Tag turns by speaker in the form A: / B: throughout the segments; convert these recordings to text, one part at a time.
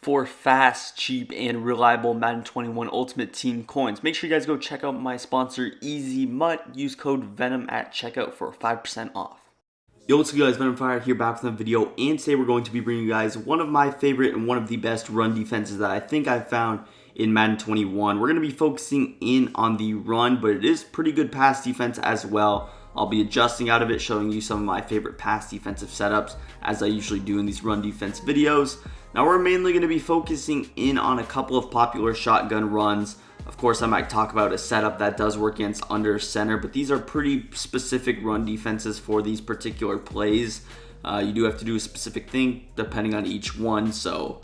A: for fast, cheap, and reliable Madden 21 Ultimate Team coins. Make sure you guys go check out my sponsor, Easy Mutt. Use code VENOM at checkout for 5% off. Yo, what's up guys, Venomfire here back with another video, and today we're going to be bringing you guys one of my favorite and one of the best run defenses that I think I've found in Madden 21. We're going to be focusing in on the run, but it is pretty good pass defense as well. I'll be adjusting out of it, showing you some of my favorite pass defensive setups, as I usually do in these run defense videos. Now we're mainly going to be focusing in on a couple of popular shotgun runs. Of course, I might talk about a setup that does work against under center, but these are pretty specific run defenses for these particular plays. You do have to do a specific thing depending on each one, so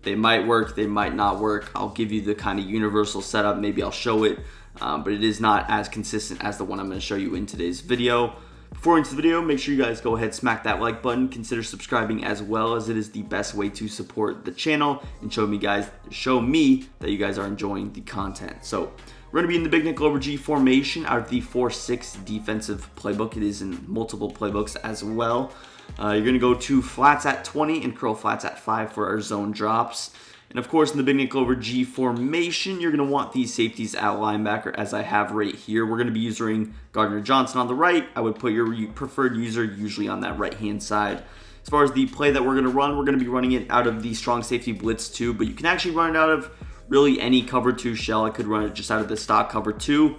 A: they might work, they might not work. I'll give you the kind of universal setup, maybe I'll show it, but it is not as consistent as the one I'm going to show you in today's video. Before into the video, make sure you guys go ahead, smack that like button, consider subscribing as well, as it is the best way to support the channel and show me that you guys are enjoying the content. So we're going to be in the big nickel over G formation out of the 4-6 defensive playbook. It is in multiple playbooks as well. You're going to go to flats at 20 and curl flats at 5 for our zone drops. And of course, in the big nickel over G formation, you're going to want these safeties at linebacker, as I have right here. We're going to be using Gardner Johnson on the right. I would put your preferred user usually on that right-hand side. As far as the play that we're going to run, we're going to be running it out of the strong safety blitz 2, but you can actually run it out of really any cover 2 shell. I could run it just out of the stock cover 2.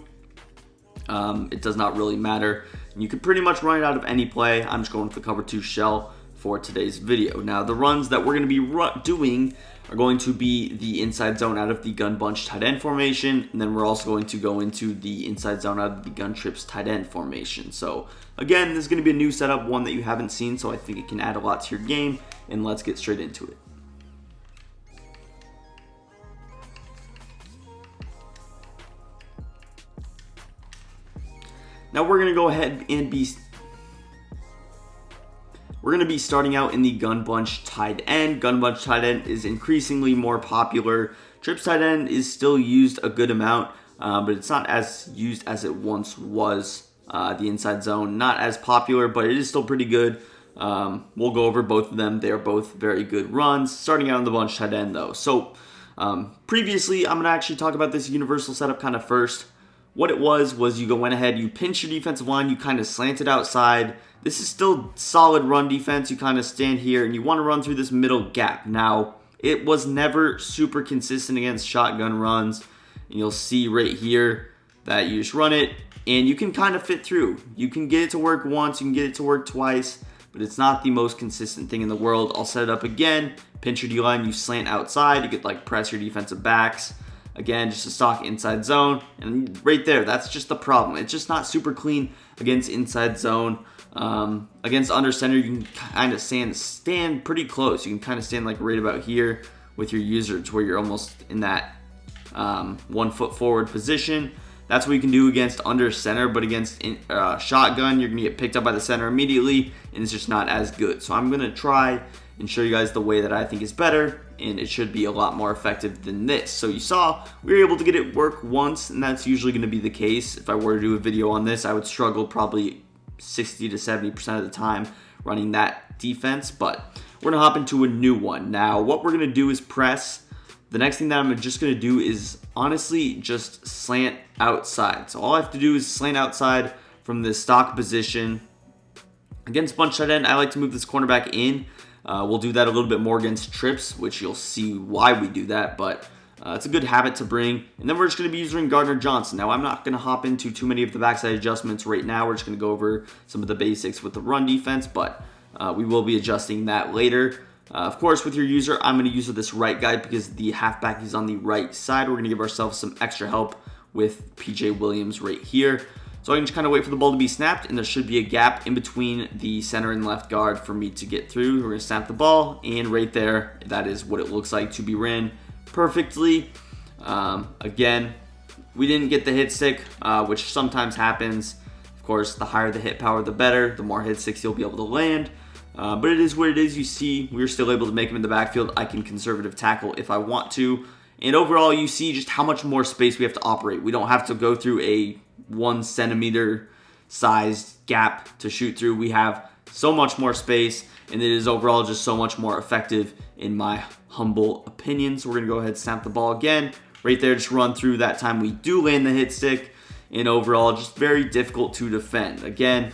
A: It does not really matter. And you could pretty much run it out of any play. I'm just going with the cover 2 shell for today's video. Now, the runs that we're going to be doing are going to be the inside zone out of the gun bunch tight end formation, and then we're also going to go into the inside zone out of the gun trips tight end formation. So again, this is going to be a new setup, one that you haven't seen, so I think it can add a lot to your game, and let's get straight into it. Now we're going to go ahead and we're going to be starting out in the gun bunch tight end. Gun bunch tight end is increasingly more popular. Trips tight end is still used a good amount, but it's not as used as it once was. The inside zone, not as popular, but it is still pretty good. We'll go over both of them. They're both very good runs. Starting out in the bunch tight end though. So previously, I'm going to actually talk about this universal setup kind of first. What it was you went ahead, you pinched your defensive line, you kind of slanted outside. This is still solid run defense. You kind of stand here and you want to run through this middle gap. Now, it was never super consistent against shotgun runs. And you'll see right here that you just run it and you can kind of fit through. You can get it to work once, you can get it to work twice, but it's not the most consistent thing in the world. I'll set it up again, pinch your D-line, you slant outside, you could like press your defensive backs. Again, just a stock inside zone, and right there, that's just the problem. It's just not super clean against inside zone. Against under center, you can kind of stand pretty close. You can kind of stand like right about here with your user to where you're almost in that 1 foot forward position. That's what you can do against under center, but against shotgun, you're going to get picked up by the center immediately, and it's just not as good. So I'm going to try and show you guys the way that I think is better, and it should be a lot more effective than this. So you saw we were able to get it work once, and that's usually going to be the case. If I were to do a video on this, I would struggle probably 60 to 70% of the time running that defense, but we're going to hop into a new one. Now, what we're going to do is press. The next thing that I'm just going to do is honestly just slant outside. So all I have to do is slant outside from the stock position. Against bunch tight end, I like to move this cornerback in. We'll do that a little bit more against trips, which you'll see why we do that, but it's a good habit to bring. And then we're just going to be using Gardner Johnson. Now, I'm not going to hop into too many of the backside adjustments right now. We're just going to go over some of the basics with the run defense, but we will be adjusting that later. Of course, with your user, I'm going to use this right guy because the halfback is on the right side. We're going to give ourselves some extra help with PJ Williams right here. So I can just kind of wait for the ball to be snapped, and there should be a gap in between the center and left guard for me to get through. We're going to snap the ball, and right there, that is what it looks like to be ran perfectly. Again, we didn't get the hit stick, which sometimes happens. Of course, the higher the hit power, the better. The more hit sticks you'll be able to land. But it is what it is. You see, we were still able to make him in the backfield. I can conservative tackle if I want to. And overall, you see just how much more space we have to operate. We don't have to go through a 1 centimeter sized gap to shoot through. We have so much more space, and it is overall just so much more effective in my humble opinion. So we're going to go ahead and snap the ball again. Right there, just run through that time we do land the hit stick, and overall just very difficult to defend. Again,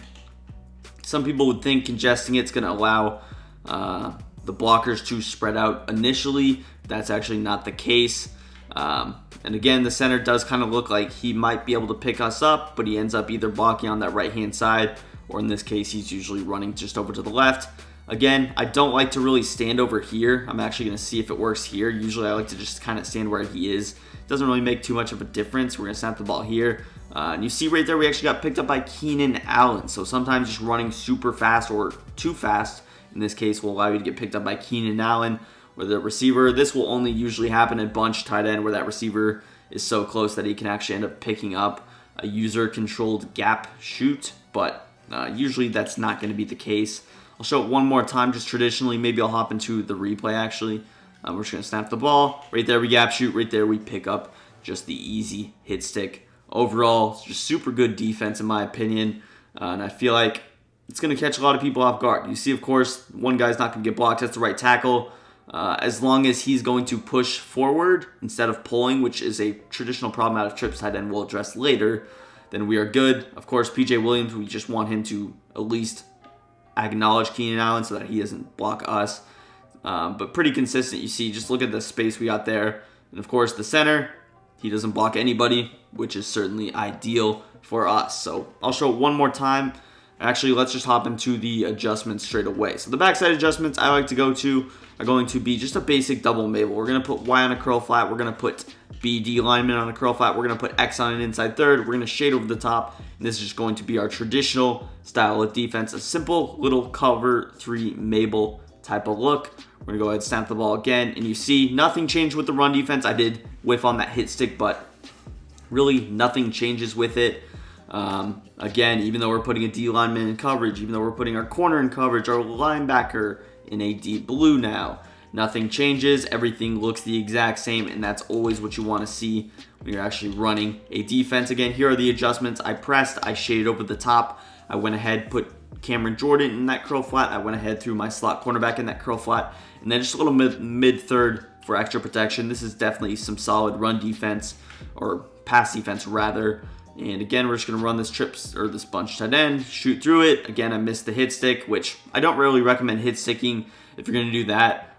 A: some people would think congesting it's going to allow the blockers to spread out initially. That's actually not the case. And again, the center does kind of look like he might be able to pick us up, but he ends up either blocking on that right-hand side, or in this case, he's usually running just over to the left. Again, I don't like to really stand over here. I'm actually going to see if it works here. Usually I like to just kind of stand where he is. It doesn't really make too much of a difference. We're going to snap the ball here. And you see right there, we actually got picked up by Keenan Allen. So sometimes just running super fast or too fast, in this case, will allow you to get picked up by Keenan Allen or the receiver. This will only usually happen in bunch tight end, where that receiver is so close that he can actually end up picking up a user-controlled gap shoot. But usually that's not going to be the case. I'll show it one more time, just traditionally. Maybe I'll hop into the replay, actually. We're just going to snap the ball. Right there, we gap shoot. Right there, we pick up just the easy hit stick. Overall, it's just super good defense, in my opinion. And I feel like it's going to catch a lot of people off guard. You see, of course, one guy's not going to get blocked. That's the right tackle. As long as he's going to push forward instead of pulling, which is a traditional problem out of trips tight end we'll address later, then we are good. Of course, PJ Williams, we just want him to at least acknowledge Keenan Allen so that he doesn't block us. But pretty consistent, you see. Just look at the space we got there. And of course, the center, he doesn't block anybody, which is certainly ideal for us. So I'll show it one more time. Actually, let's just hop into the adjustments straight away. So the backside adjustments I like to go to are going to be just a basic double Mabel. We're going to put Y on a curl flat. We're going to put BD lineman on a curl flat. We're going to put X on an inside third. We're going to shade over the top. And this is just going to be our traditional style of defense. A simple little cover 3 Mabel type of look. We're going to go ahead and snap the ball again. And you see nothing changed with the run defense. I did whiff on that hit stick, but really nothing changes with it. Again, even though we're putting a D lineman in coverage, even though we're putting our corner in coverage, our linebacker in a deep blue now, nothing changes. Everything looks the exact same, and that's always what you want to see when you're actually running a defense. Again, here are the adjustments. I pressed, I shaded over the top. I went ahead, put Cameron Jordan in that curl flat. I went ahead, threw my slot cornerback in that curl flat, and then just a little mid-third for extra protection. This is definitely some solid run defense, or pass defense rather. And again, we're just going to run this this bunch tight end, shoot through it. Again, I missed the hit stick, which I don't really recommend hit sticking. If you're going to do that,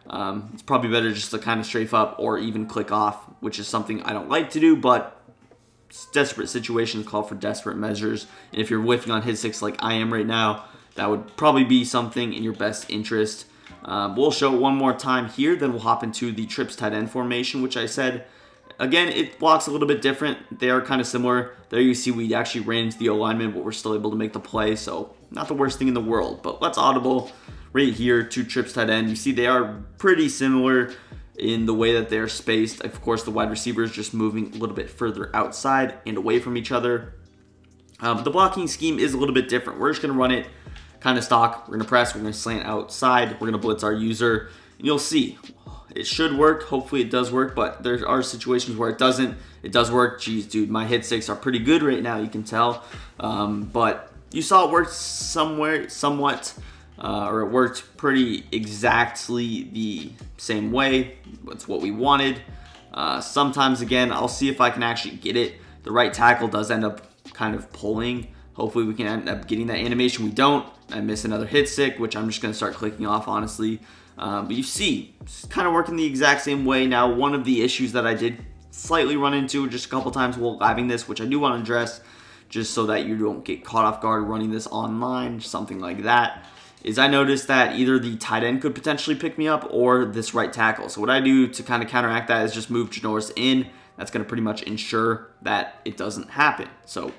A: it's probably better just to kind of strafe up or even click off, which is something I don't like to do, but desperate situations call for desperate measures. And if you're whiffing on hit sticks like I am right now, that would probably be something in your best interest. We'll show it one more time here, then we'll hop into the trips tight end formation, which I said, again, it blocks a little bit different. They are kind of similar. There you see we actually ran into the O-lineman, but we're still able to make the play, so not the worst thing in the world. But let's audible right here to trips tight end. You see they are pretty similar in the way that they're spaced. Of course, the wide receiver is just moving a little bit further outside and away from each other. But the blocking scheme is a little bit different. We're just going to run it kind of stock. We're going to press. We're going to slant outside. We're going to blitz our user. And you'll see. It should work. Hopefully it does work, but there are situations where it doesn't. It does work. Jeez, dude, my hit sticks are pretty good right now, you can tell. But you saw it worked somewhat, or it worked pretty exactly the same way. That's what we wanted. Sometimes, again, I'll see if I can actually get it. The right tackle does end up kind of pulling. Hopefully we can end up getting that animation. We don't. I miss another hit stick, which I'm just going to start clicking off, honestly. But you see, it's kind of working the exact same way. Now, one of the issues that I did slightly run into just a couple times while living this, which I do want to address, just so that you don't get caught off guard running this online, something like that, is I noticed that either the tight end could potentially pick me up or this right tackle. So what I do to kind of counteract that is just move Janoris in. That's going to pretty much ensure that it doesn't happen. So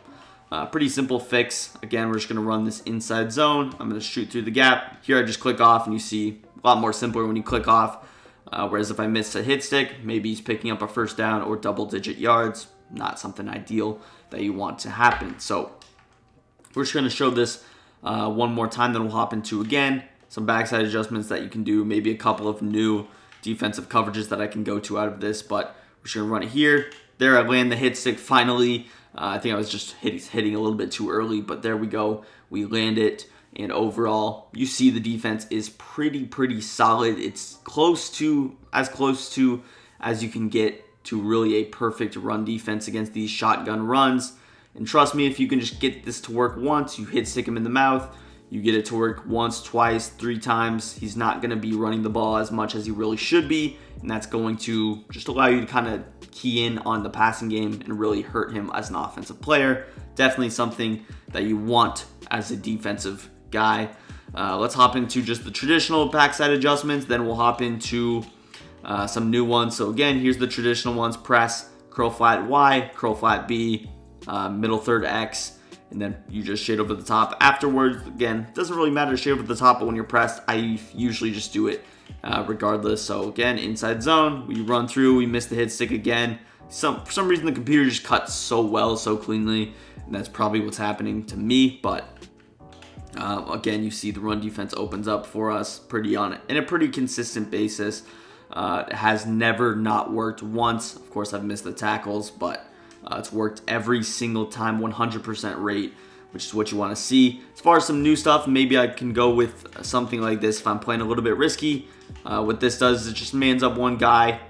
A: pretty simple fix. Again, we're just going to run this inside zone. I'm going to shoot through the gap. Here I just click off, and you see a lot more simpler when you click off. Whereas if I miss a hit stick, maybe he's picking up a first down or double-digit yards. Not something ideal that you want to happen. So we're just going to show this one more time, then we'll hop into, again, some backside adjustments that you can do, maybe a couple of new defensive coverages that I can go to out of this, but we're just going to run it here. There, I land the hit stick finally. I think I was just hitting a little bit too early, but there we go. We land it. And overall, you see the defense is pretty solid. It's close to as you can get to really a perfect run defense against these shotgun runs. And trust me, if you can just get this to work once, you stick him in the mouth, you get it to work once, twice, 3 times, he's not going to be running the ball as much as he really should be. And that's going to just allow you to kind of key in on the passing game and really hurt him as an offensive player. Definitely something that you want as a defensive guy. Let's hop into just the traditional backside adjustments. Then we'll hop into some new ones. So again, here's the traditional ones: press, curl flat Y, curl flat B, middle third X, and then you just shade over the top afterwards. Again, doesn't really matter to shade over the top, but when you're pressed, I usually just do it regardless. So again, inside zone, we run through, we miss the hit stick again. For some reason, the computer just cuts so well, so cleanly, and that's probably what's happening to me. But again, you see the run defense opens up for us in a pretty consistent basis. It has never not worked once. Of course, I've missed the tackles, but it's worked every single time, 100% rate, which is what you want to see. As far as some new stuff, maybe I can go with something like this if I'm playing a little bit risky. What this does is it just mans up one guy.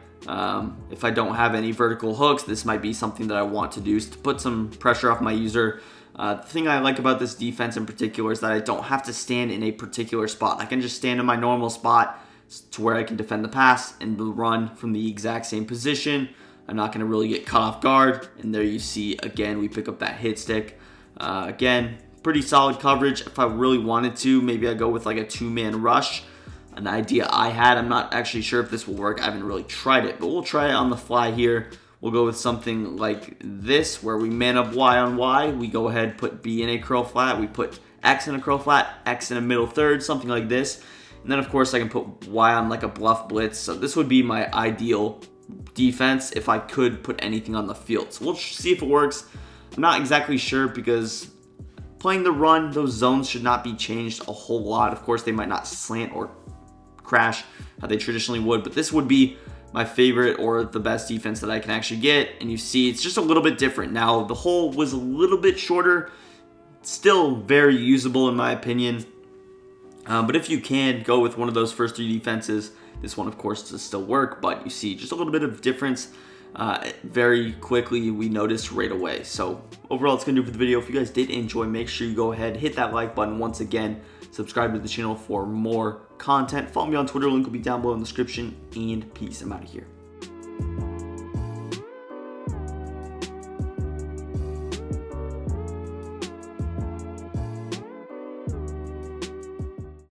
A: If I don't have any vertical hooks, this might be something that I want to do, is to put some pressure off my user. The thing I like about this defense in particular is that I don't have to stand in a particular spot. I can just stand in my normal spot to where I can defend the pass and the run from the exact same position. I'm not going to really get caught off guard. And there you see, again, we pick up that hit stick. Again, pretty solid coverage. If I really wanted to, maybe I go with like a 2-man rush. An idea I had. I'm not actually sure if this will work. I haven't really tried it, but we'll try it on the fly here. We'll go with something like this, where we man up Y on Y. We go ahead, put B in a curl flat. We put X in a curl flat, X in a middle third, something like this. And then, of course, I can put Y on like a bluff blitz. So this would be my ideal defense if I could put anything on the field. So we'll see if it works. I'm not exactly sure, because playing the run, those zones should not be changed a whole lot. Of course, they might not slant or crash how they traditionally would, but this would be my favorite or the best defense that I can actually get. And you see it's just a little bit different. Now, the hole was a little bit shorter, still very usable in my opinion. But if you can go with one of those first 3 defenses, this one, of course, does still work, but you see just a little bit of difference very quickly. We noticed right away. So overall, it's going to do for the video. If you guys did enjoy, make sure you go ahead, hit that like button once again, subscribe to the channel for more content. Follow me on Twitter, link will be down below in the description, and peace. I'm out of here.